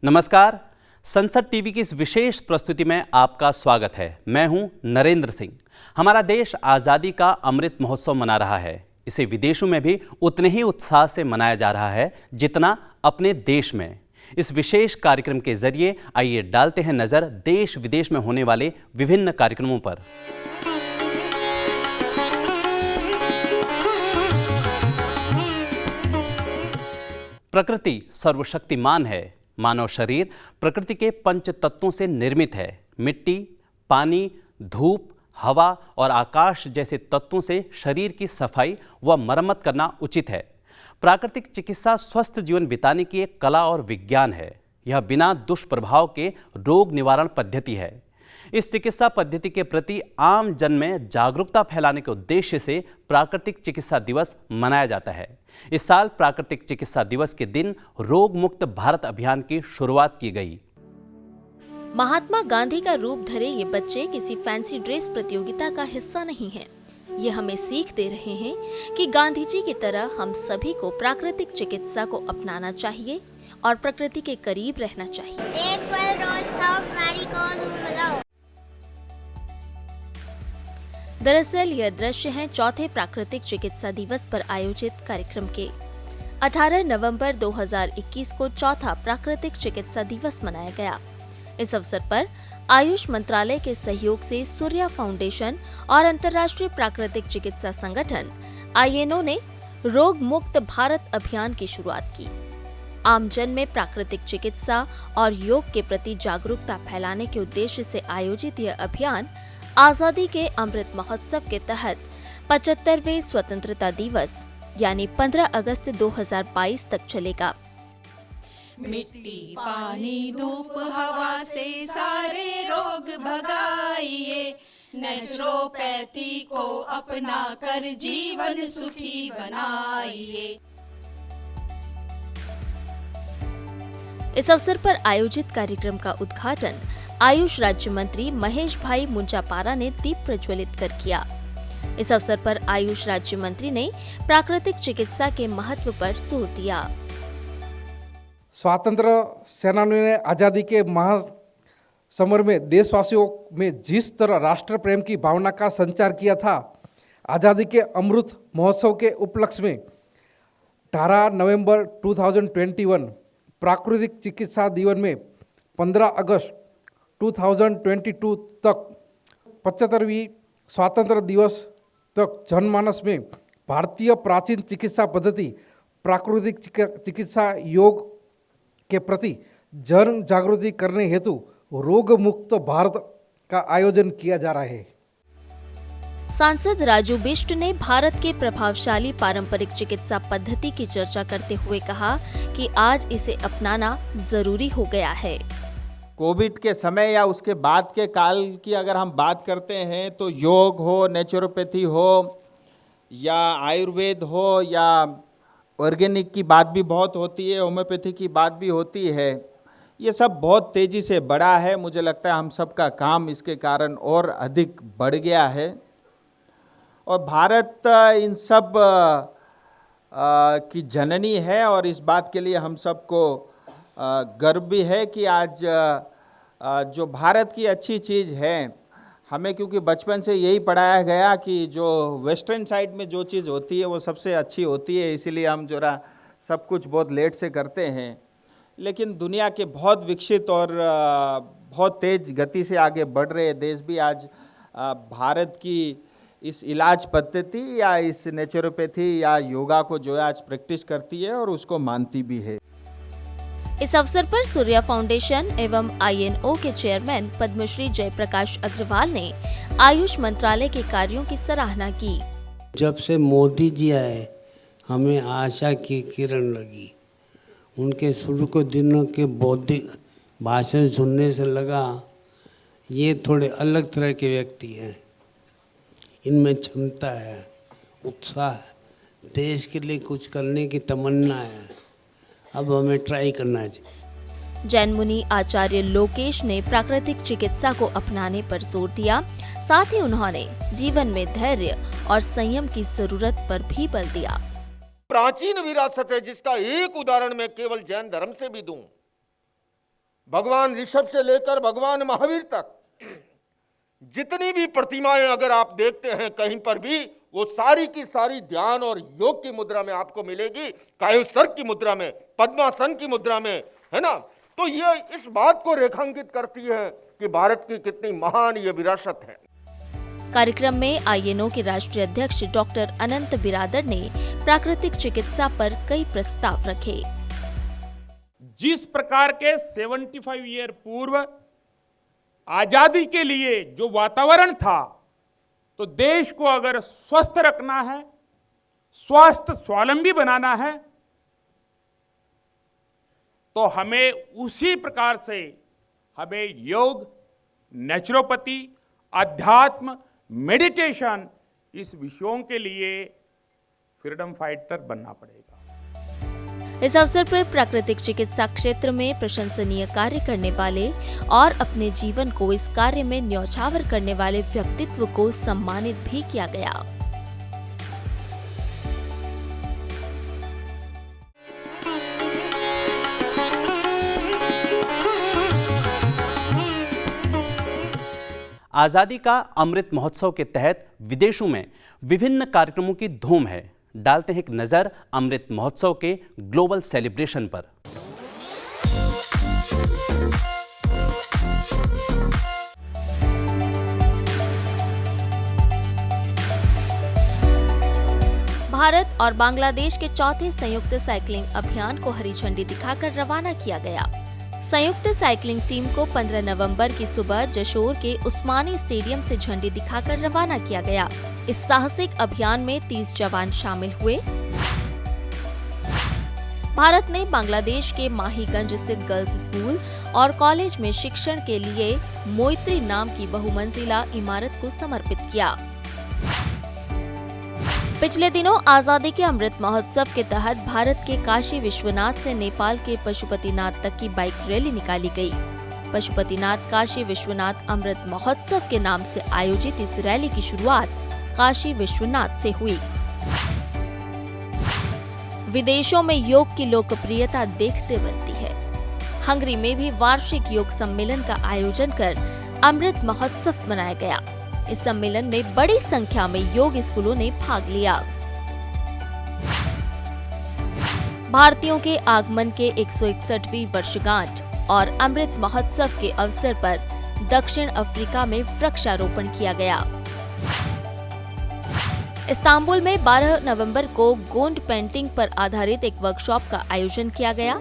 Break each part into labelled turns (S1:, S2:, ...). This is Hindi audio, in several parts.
S1: नमस्कार, संसद टीवी की इस विशेष प्रस्तुति में आपका स्वागत है। मैं हूं नरेंद्र सिंह। हमारा देश आज़ादी का अमृत महोत्सव मना रहा है। इसे विदेशों में भी उतने ही उत्साह से मनाया जा रहा है जितना अपने देश में। इस विशेष कार्यक्रम के जरिए आइए डालते हैं नजर देश विदेश में होने वाले विभिन्न कार्यक्रमों पर। प्रकृति सर्वशक्तिमान है। मानव शरीर प्रकृति के पंच तत्वों से निर्मित है। मिट्टी, पानी, धूप, हवा और आकाश जैसे तत्वों से शरीर की सफाई व मरम्मत करना उचित है। प्राकृतिक चिकित्सा स्वस्थ जीवन बिताने की एक कला और विज्ञान है। यह बिना दुष्प्रभाव के रोग निवारण पद्धति है। इस चिकित्सा पद्धति के प्रति आम जन में जागरूकता फैलाने के उद्देश्य से प्राकृतिक चिकित्सा दिवस मनाया जाता है। इस साल प्राकृतिक चिकित्सा दिवस के दिन रोग मुक्त भारत अभियान की शुरुआत की गई।
S2: महात्मा गांधी का रूप धरे ये बच्चे किसी फैंसी ड्रेस प्रतियोगिता का हिस्सा नहीं हैं। ये हमें सीख दे रहे हैं कि गांधी जी की तरह हम सभी को प्राकृतिक चिकित्सा को अपनाना चाहिए और प्रकृति के करीब रहना चाहिए।
S3: एक फल रोज खाओ, बीमारी को दूर भगाओ।
S2: दरअसल यह दृश्य हैं चौथे प्राकृतिक चिकित्सा दिवस पर आयोजित कार्यक्रम के। 18 नवंबर 2021 को चौथा प्राकृतिक चिकित्सा दिवस मनाया गया। इस अवसर पर आयुष मंत्रालय के सहयोग से सूर्या फाउंडेशन और अंतर्राष्ट्रीय प्राकृतिक चिकित्सा संगठन INO ने रोग मुक्त भारत अभियान की शुरुआत की। आमजन में प्राकृतिक चिकित्सा और योग के प्रति जागरूकता फैलाने के उद्देश्य से आयोजित यह अभियान आजादी के अमृत महोत्सव के तहत 75वें स्वतंत्रता दिवस यानी 15 अगस्त 2022 तक चलेगा।
S4: मिट्टी, पानी, धूप, हवा से सारे रोग भगाइए। नेचुरोपैथी को अपना कर जीवन सुखी बनाइए।
S2: इस अवसर पर आयोजित कार्यक्रम का उद्घाटन आयुष राज्य मंत्री महेश भाई मुंजापारा ने दीप प्रज्वलित कर किया। इस अवसर पर आयुष राज्य मंत्री ने प्राकृतिक चिकित्सा के महत्व पर जोर दिया।
S5: स्वातंत्र सेनानियों ने आज़ादी के महासमर में देशवासियों में जिस तरह राष्ट्र प्रेम की भावना का संचार किया था, आज़ादी के अमृत महोत्सव के उपलक्ष्य में 18 नवंबर 2021 प्राकृतिक चिकित्सा दिवस में 15 अगस्त 2022 तक 75वीं स्वातंत्र दिवस तक जनमानस में भारतीय प्राचीन चिकित्सा पद्धति प्राकृतिक चिकित्सा योग के प्रति जन जागृति करने हेतु रोग मुक्त भारत का आयोजन किया जा रहा है।
S2: सांसद राजू बिष्ट ने भारत के प्रभावशाली पारंपरिक चिकित्सा पद्धति की चर्चा करते हुए कहा कि आज इसे अपनाना जरूरी हो गया है।
S6: कोविड के समय या उसके बाद के काल की अगर हम बात करते हैं तो योग हो, नेचुरोपैथी हो या आयुर्वेद हो या ऑर्गेनिक की बात भी बहुत होती है, होम्योपैथी की बात भी होती है। ये सब बहुत तेज़ी से बढ़ा है। मुझे लगता है हम सब का काम इसके कारण और अधिक बढ़ गया है और भारत इन सब की जननी है और इस बात के लिए हम सबको गर्व भी है कि आज जो भारत की अच्छी चीज़ है, हमें क्योंकि बचपन से यही पढ़ाया गया कि जो वेस्टर्न साइड में जो चीज़ होती है वो सबसे अच्छी होती है, इसीलिए हम जरा सब कुछ बहुत लेट से करते हैं। लेकिन दुनिया के बहुत विकसित और बहुत तेज़ गति से आगे बढ़ रहे देश भी आज भारत की इस इलाज पद्धति या इस नेचुरोपैथी या योगा को जो है आज प्रैक्टिस करती है और उसको मानती भी है।
S2: इस अवसर पर सूर्या फाउंडेशन एवं INO के चेयरमैन पद्मश्री जयप्रकाश अग्रवाल ने आयुष मंत्रालय के कार्यों की सराहना की।
S7: जब से मोदी जी आए हमें आशा की किरण लगी। उनके शुरू के दिनों के बौद्धिक भाषण सुनने से लगा ये थोड़े अलग तरह के व्यक्ति हैं। इनमें क्षमता है, उत्साह है, देश के लिए कुछ करने की तमन्ना है। अब हमें ट्राई करना चाहिए।
S2: जैन मुनि आचार्य लोकेश ने प्राकृतिक चिकित्सा को अपनाने पर जोर दिया। साथ ही उन्होंने जीवन में धैर्य और संयम की जरूरत पर भी बल दिया।
S8: प्राचीन विरासत है जिसका एक उदाहरण मैं केवल जैन धर्म से भी दूं भगवान ऋषभ से लेकर भगवान महावीर तक जितनी भी प्रतिमाएं अगर आप देखते हैं कहीं पर भी, वो सारी की सारी ध्यान और योग की मुद्रा में आपको मिलेगी, कायोत्सर्ग की मुद्रा में, पद्मासन की मुद्रा में, है ना। तो ये इस बात को रेखांकित करती है कि भारत की कितनी महान ये विरासत है।
S2: कार्यक्रम में INO के राष्ट्रीय अध्यक्ष डॉक्टर अनंत बिरादर ने प्राकृतिक चिकित्सा पर कई प्रस्ताव रखे।
S9: जिस प्रकार के 75 ईयर पूर्व आजादी के लिए जो वातावरण था, तो देश को अगर स्वस्थ रखना है, स्वास्थ्य स्वावलंबी बनाना है, तो हमें उसी प्रकार से हमें योग, नेचुरोपैथी, अध्यात्म, मेडिटेशन, इस विषयों के लिए फ्रीडम फाइटर बनना पड़ेगा।
S2: इस अवसर पर प्राकृतिक चिकित्सा क्षेत्र में प्रशंसनीय कार्य करने वाले और अपने जीवन को इस कार्य में न्यौछावर करने वाले व्यक्तित्व को सम्मानित भी किया गया।
S1: आज़ादी का अमृत महोत्सव के तहत विदेशों में विभिन्न कार्यक्रमों की धूम है। डालते हैं एक नजर अमृत महोत्सव के ग्लोबल सेलिब्रेशन पर।
S2: भारत और बांग्लादेश के चौथे संयुक्त साइकिलिंग अभियान को हरी झंडी दिखाकर रवाना किया गया। संयुक्त साइकिलिंग टीम को 15 नवंबर की सुबह जशोर के उस्मानी स्टेडियम से झंडी दिखाकर रवाना किया गया। इस साहसिक अभियान में 30 जवान शामिल हुए। भारत ने बांग्लादेश के माहीगंज स्थित गर्ल्स स्कूल और कॉलेज में शिक्षण के लिए मोइत्री नाम की बहुमंजिला इमारत को समर्पित किया। पिछले दिनों आजादी के अमृत महोत्सव के तहत भारत के काशी विश्वनाथ से नेपाल के पशुपतिनाथ तक की बाइक रैली निकाली गई। पशुपतिनाथ काशी विश्वनाथ अमृत महोत्सव के नाम से आयोजित इस रैली की शुरुआत काशी विश्वनाथ से हुई। विदेशों में योग की लोकप्रियता देखते बनती है। हंगरी में भी वार्षिक योग सम्मेलन का आयोजन कर अमृत महोत्सव मनाया गया। इस सम्मेलन में बड़ी संख्या में योग स्कूलों ने भाग लिया। भारतीयों के आगमन के 161वीं वर्षगांठ और अमृत महोत्सव के अवसर पर दक्षिण अफ्रीका में वृक्षारोपण किया गया। इस्तांबुल में 12 नवंबर को गोंड पेंटिंग पर आधारित एक वर्कशॉप का आयोजन किया गया।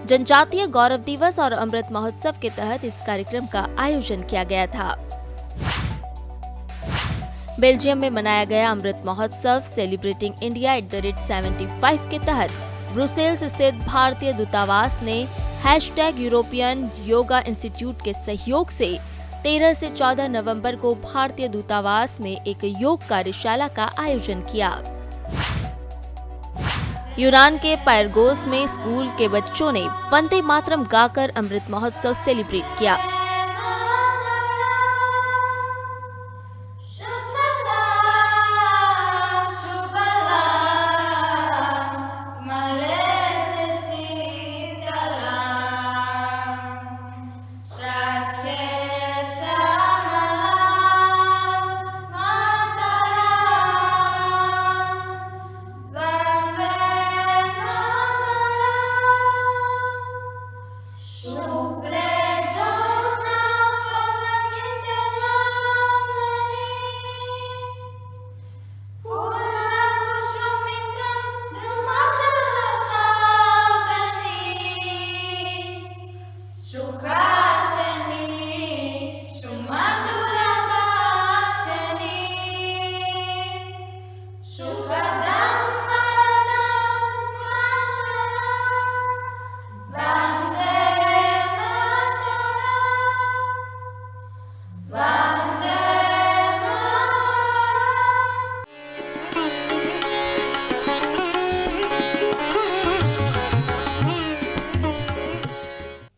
S2: जनजातीय गौरव दिवस और अमृत महोत्सव के तहत इस कार्यक्रम का आयोजन किया गया था। बेल्जियम में मनाया गया अमृत महोत्सव सेलिब्रेटिंग इंडिया @75 के तहत ब्रुसेल्स स्थित भारतीय दूतावास ने #यूरोपियन योगा इंस्टीट्यूट के सहयोग से 13 से 14 नवंबर को भारतीय दूतावास में एक योग कार्यशाला का आयोजन किया। यूनान के पैरगोस में स्कूल के बच्चों ने वंदे मातरम गाकर अमृत महोत्सव सेलिब्रेट किया।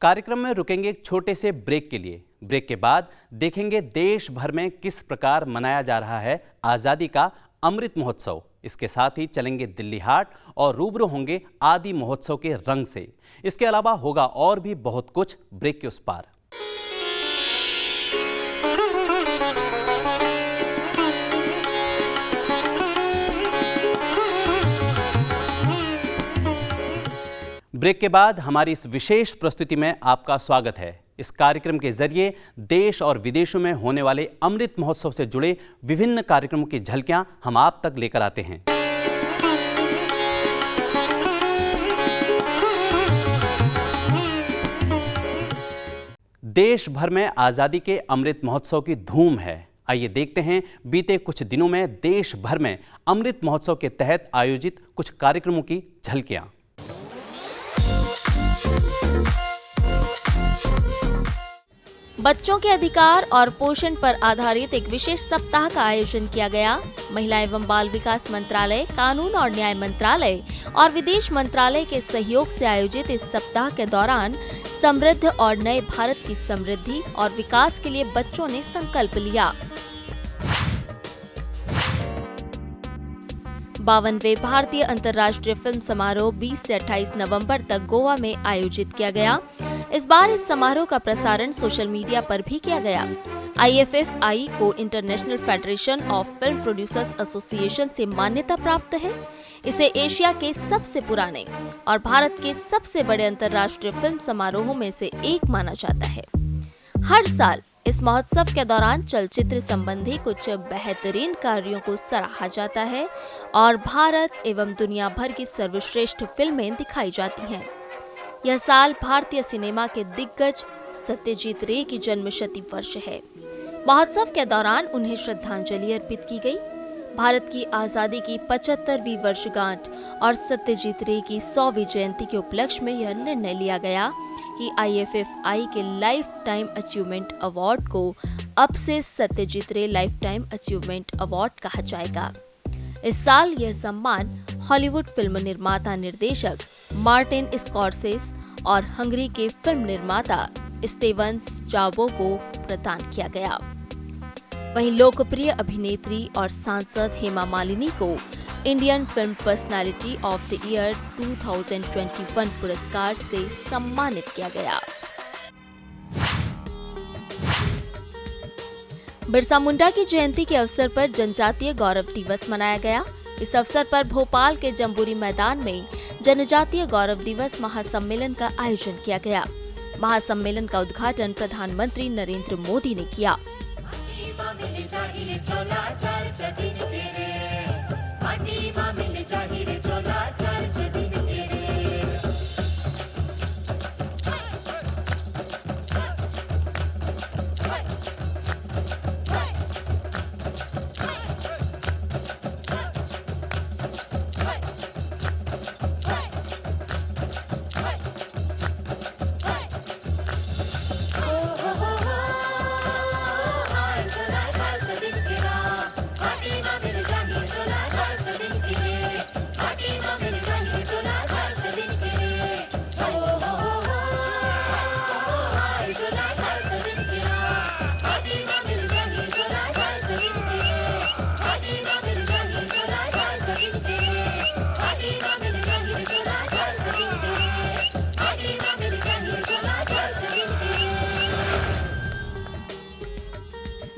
S1: कार्यक्रम में रुकेंगे एक छोटे से ब्रेक के लिए। ब्रेक के बाद देखेंगे देश भर में किस प्रकार मनाया जा रहा है आज़ादी का अमृत महोत्सव। इसके साथ ही चलेंगे दिल्ली हाट और रूबरू होंगे आदि महोत्सव के रंग से। इसके अलावा होगा और भी बहुत कुछ। ब्रेक के उस पार। ब्रेक के बाद हमारी इस विशेष प्रस्तुति में आपका स्वागत है। इस कार्यक्रम के जरिए देश और विदेशों में होने वाले अमृत महोत्सव से जुड़े विभिन्न कार्यक्रमों की झलकियां हम आप तक लेकर आते हैं। देश भर में आजादी के अमृत महोत्सव की धूम है। आइए देखते हैं बीते कुछ दिनों में देश भर में अमृत महोत्सव के तहत आयोजित कुछ कार्यक्रमों की झलकियां।
S2: बच्चों के अधिकार और पोषण पर आधारित एक विशेष सप्ताह का आयोजन किया गया। महिला एवं बाल विकास मंत्रालय, कानून और न्याय मंत्रालय और विदेश मंत्रालय के सहयोग से आयोजित इस सप्ताह के दौरान समृद्ध और नए भारत की समृद्धि और विकास के लिए बच्चों ने संकल्प लिया। 52वें भारतीय अंतर्राष्ट्रीय फिल्म समारोह 20 से 28 नवंबर तक गोवा में आयोजित किया गया। इस बार इस समारोह का प्रसारण सोशल मीडिया पर भी किया गया। IFFI को international federation of film producers association से मान्यता प्राप्त है। इसे एशिया के सबसे पुराने और भारत के सबसे बड़े अंतर्राष्ट्रीय फिल्म समारोहों में से एक माना जाता है। हर साल इस महोत्सव के दौरान चलचित्र संबंधी कुछ बेहतरीन कार्यों को सराहा जाता है और भारत एवं दुनिया भर की सर्वश्रेष्ठ फिल्में दिखाई जाती हैं। यह साल भारतीय सिनेमा के दिग्गज सत्यजीत रे की जन्मशती वर्ष है। महोत्सव के दौरान उन्हें श्रद्धांजलि अर्पित की गई। भारत की आजादी की 75वीं वर्षगांठ और सत्यजीत रे की 100वीं जयंती के उपलक्ष्य में यह निर्णय लिया गया कि IFFI के लाइफ टाइम अचीवमेंट अवार्ड को अब से सत्यजीत रे लाइफ टाइम अचीवमेंट अवार्ड कहा जाएगा। इस साल यह सम्मान हॉलीवुड फिल्म निर्माता निर्देशक मार्टिन स्कॉर्सेस और हंगरी के फिल्म निर्माता स्टीवन जाबो को प्रदान किया गया। वहीं लोकप्रिय अभिनेत्री और सांसद हेमा मालिनी को Indian film personality of the year 2021 पुरस्कार से सम्मानित किया गया। बिरसा मुंडा की जयंती के अवसर पर जनजातीय गौरव दिवस मनाया गया। इस अवसर पर भोपाल के जम्बूरी मैदान में जनजातीय गौरव दिवस महासम्मेलन का आयोजन किया गया। महासम्मेलन का उद्घाटन प्रधानमंत्री नरेंद्र मोदी ने किया।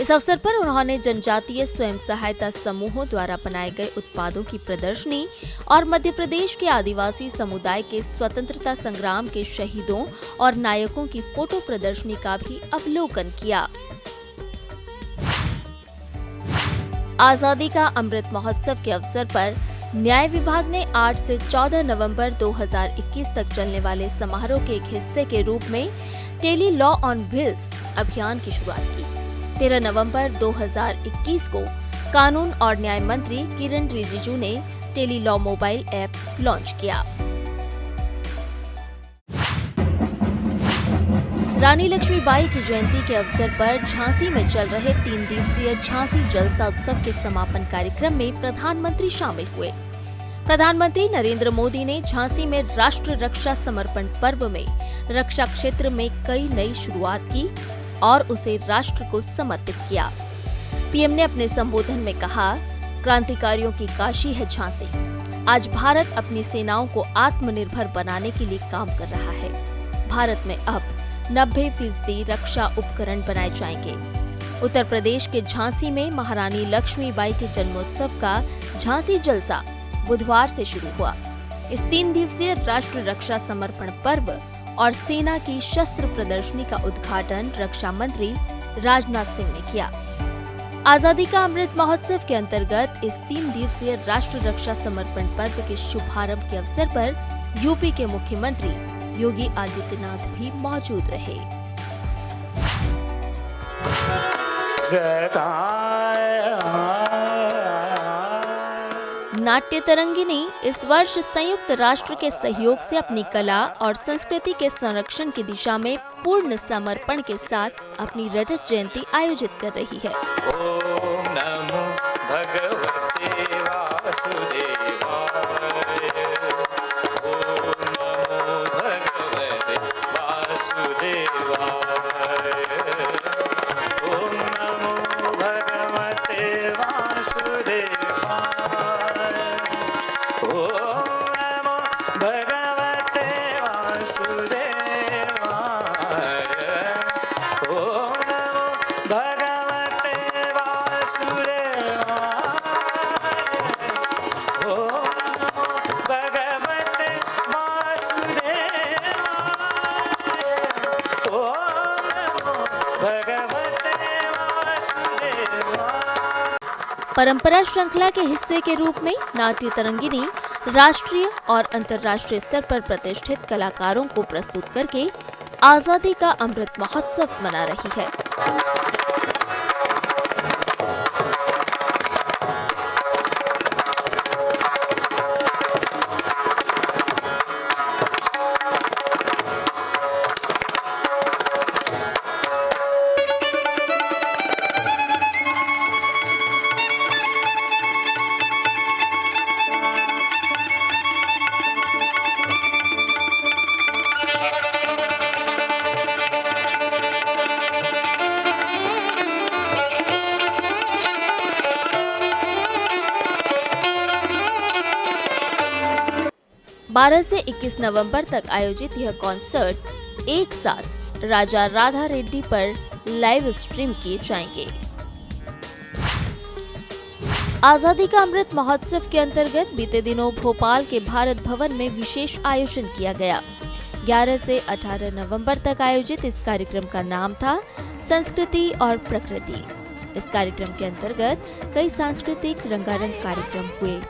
S2: इस अवसर पर उन्होंने जनजातीय स्वयं सहायता समूहों द्वारा बनाए गए उत्पादों की प्रदर्शनी और मध्य प्रदेश के आदिवासी समुदाय के स्वतंत्रता संग्राम के शहीदों और नायकों की फोटो प्रदर्शनी का भी अवलोकन किया। आजादी का अमृत महोत्सव के अवसर पर न्याय विभाग ने 8 से 14 नवंबर 2021 तक चलने वाले समारोह के एक हिस्से के रूप में टेली लॉ ऑन व्हील्स अभियान की शुरुआत की। 13 नवंबर 2021 को कानून और न्याय मंत्री किरण रिजिजू ने tele law mobile app launch किया। रानी लक्ष्मीबाई की जयंती के अवसर पर झांसी में चल रहे 3 दिवसीय झांसी जलसा उत्सव के समापन कार्यक्रम में प्रधानमंत्री शामिल हुए। प्रधानमंत्री नरेंद्र मोदी ने झांसी में राष्ट्र रक्षा समर्पण पर्व में रक्षा क्षेत्र में कई नई शुरुआत की और उसे राष्ट्र को समर्पित किया। पीएम ने अपने संबोधन में कहा, क्रांतिकारियों की काशी है झांसी। आज भारत अपनी सेनाओं को आत्मनिर्भर बनाने के लिए काम कर रहा है। भारत में अब 90% रक्षा उपकरण बनाए जाएंगे। उत्तर प्रदेश के झांसी में महारानी लक्ष्मीबाई के जन्मोत्सव का झांसी जलसा बुधवार से शुरू हुआ। इस 3 दिवसीय राष्ट्र रक्षा समर्पण पर्व और सेना की शस्त्र प्रदर्शनी का उद्घाटन रक्षा मंत्री राजनाथ सिंह ने किया। आजादी का अमृत महोत्सव के अंतर्गत इस 3 दिवसीय राष्ट्र रक्षा समर्पण पर्व के शुभारंभ के अवसर पर यूपी के मुख्यमंत्री योगी आदित्यनाथ भी मौजूद रहे। नाट्य तरंगिनी इस वर्ष संयुक्त राष्ट्र के सहयोग से अपनी कला और संस्कृति के संरक्षण की दिशा में पूर्ण समर्पण के साथ अपनी रजत जयंती आयोजित कर रही है।
S10: ओम नमो भगवते वासुदेवाय। ओम नमो भगवते वासुदेवाय। ओम नमो भगवते वासुदेवाय।
S2: परंपरा श्रृंखला के हिस्से के रूप में नाट्य तरंगिनी राष्ट्रीय और अंतर्राष्ट्रीय स्तर पर प्रतिष्ठित कलाकारों को प्रस्तुत करके आजादी का अमृत महोत्सव मना रही है। बारह से 21 नवंबर तक आयोजित यह कॉन्सर्ट एक साथ राजा राधा रेड्डी पर लाइव स्ट्रीम किए जाएंगे। आजादी का अमृत महोत्सव के अंतर्गत बीते दिनों भोपाल के भारत भवन में विशेष आयोजन किया गया। 11 से 18 नवंबर तक आयोजित इस कार्यक्रम का नाम था संस्कृति और प्रकृति। इस कार्यक्रम के अंतर्गत कई सांस्कृतिक रंगारंग कार्यक्रम हुए।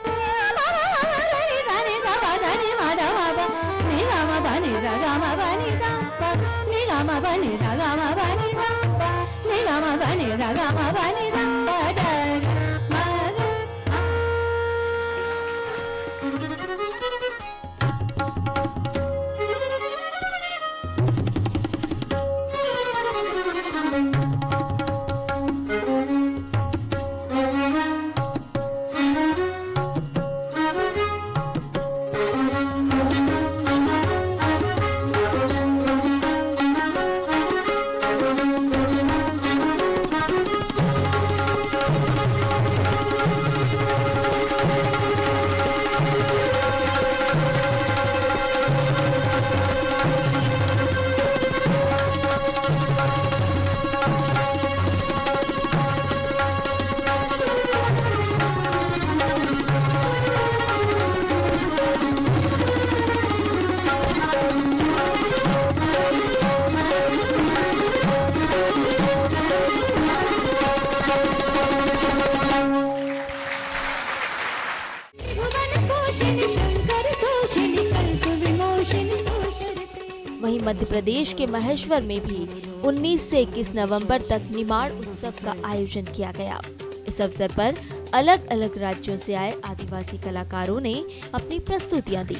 S2: वहीं मध्य प्रदेश के महेश्वर में भी 19 से 21 नवंबर तक निमाड़ उत्सव का आयोजन किया गया। इस अवसर पर अलग अलग राज्यों से आए आदिवासी कलाकारों ने अपनी प्रस्तुतियां दी।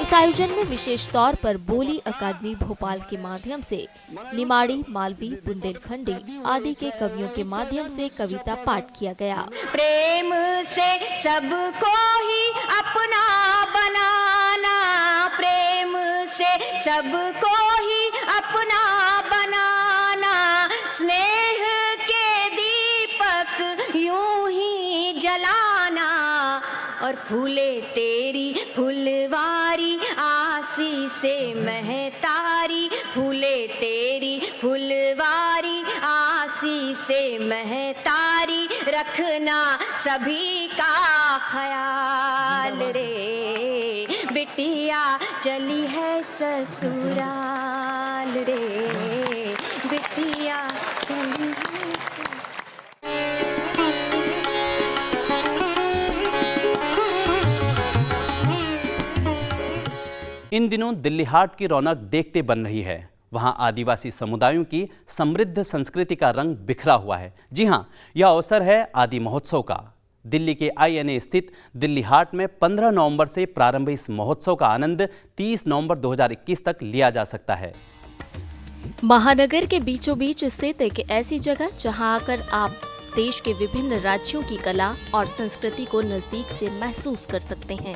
S2: इस आयोजन में विशेष तौर पर बोली अकादमी भोपाल के माध्यम से निमाड़ी, मालवी, बुंदेलखंडी आदि के कवियों के माध्यम से कविता पाठ किया गया।
S4: प्रेम से सबको ही अपना बनाना, प्रेम से सबको ही अपना बनाना, स्नेह के दीपक यूं ही जलाना, और फूले तेरी फुलवारी आसी से महतारी, फूले तेरी फुलवारी आसी से महतारी, रखना सभी का ख्याल रे, बिटिया चली है ससुराल रे, बिटिया चली है।
S1: इन दिनों दिल्ली हाट की रौनक देखते बन रही है। वहां आदिवासी समुदायों की समृद्ध संस्कृति का रंग बिखरा हुआ है। जी हां, यह अवसर है आदि महोत्सव का। दिल्ली के INA स्थित दिल्ली हाट में 15 नवंबर से प्रारंभ इस महोत्सव का आनंद 30 नवंबर 2021 तक लिया जा सकता है।
S2: महानगर के बीचों बीच स्थित एक ऐसी जगह जहां आकर आप देश के विभिन्न राज्यों की कला और संस्कृति को नजदीक से महसूस कर सकते हैं।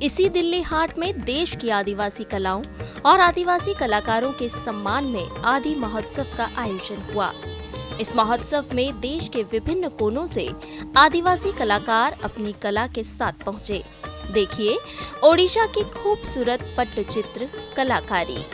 S2: इसी दिल्ली हाट में देश की आदिवासी कलाओं और आदिवासी कलाकारों के सम्मान में आदि महोत्सव का आयोजन हुआ। इस महोत्सव में देश के विभिन्न कोनों से आदिवासी कलाकार अपनी कला के साथ पहुंचे। देखिए ओडिशा की खूबसूरत पट्टचित्र कलाकारी।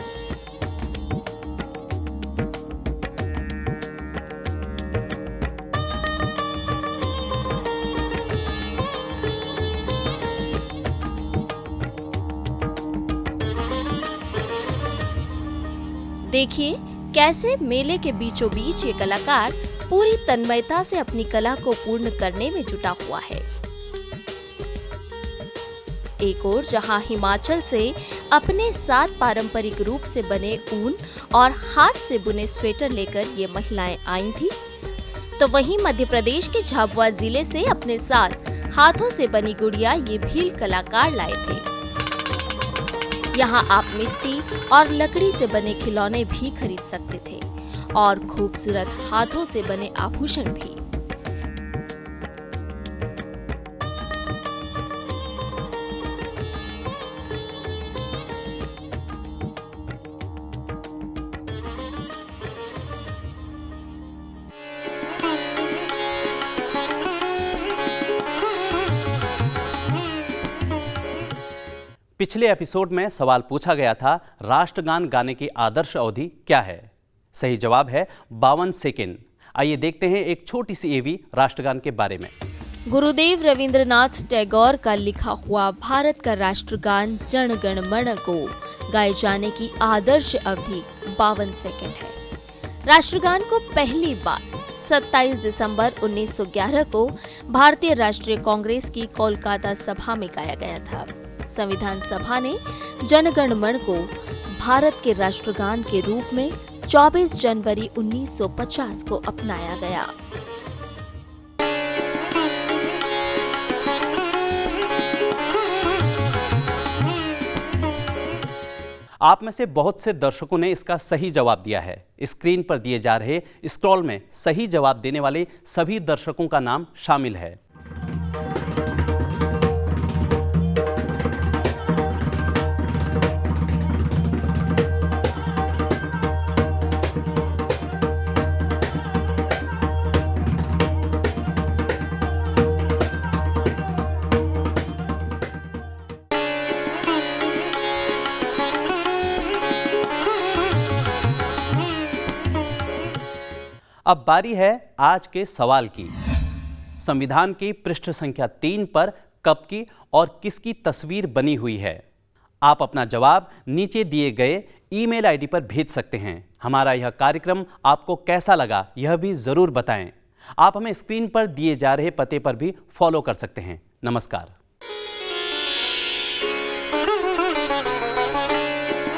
S2: देखिए कैसे मेले के बीचों बीच ये कलाकार पूरी तन्मयता से अपनी कला को पूर्ण करने में जुटा हुआ है। एक ओर जहां हिमाचल से अपने साथ पारंपरिक रूप से बने ऊन और हाथ से बुने स्वेटर लेकर ये महिलाएं आई थी, तो वहीं मध्य प्रदेश के झाबुआ जिले से अपने साथ हाथों से बनी गुड़िया ये भील कलाकार लाए थे। यहाँ आप मिट्टी और लकड़ी से बने खिलौने भी खरीद सकते थे और खूबसूरत हाथों से बने आभूषण भी।
S1: पिछले एपिसोड में सवाल पूछा गया था, राष्ट्रगान गाने की आदर्श अवधि क्या है? सही जवाब है 52 सेकेंड। आइए देखते हैं एक छोटी सी एवी राष्ट्रगान के बारे में।
S2: गुरुदेव रविंद्रनाथ टैगोर का लिखा हुआ भारत का राष्ट्रगान जन गण मन को गाए जाने की आदर्श अवधि 52 सेकेंड है। राष्ट्रगान को पहली बार 27 दिसंबर 1911 को भारतीय राष्ट्रीय कांग्रेस की कोलकाता सभा में गाया गया था। संविधान सभा ने जन गण मन को भारत के राष्ट्रगान के रूप में 24 जनवरी 1950 को अपनाया गया।
S1: आप में से बहुत से दर्शकों ने इसका सही जवाब दिया है। स्क्रीन पर दिए जा रहे स्क्रॉल में सही जवाब देने वाले सभी दर्शकों का नाम शामिल है। अब बारी है आज के सवाल की। संविधान की पृष्ठ संख्या 3 पर कब की और किसकी तस्वीर बनी हुई है? आप अपना जवाब नीचे दिए गए ईमेल आईडी पर भेज सकते हैं। हमारा यह कार्यक्रम आपको कैसा लगा यह भी जरूर बताएं। आप हमें स्क्रीन पर दिए जा रहे पते पर भी फॉलो कर सकते हैं। नमस्कार।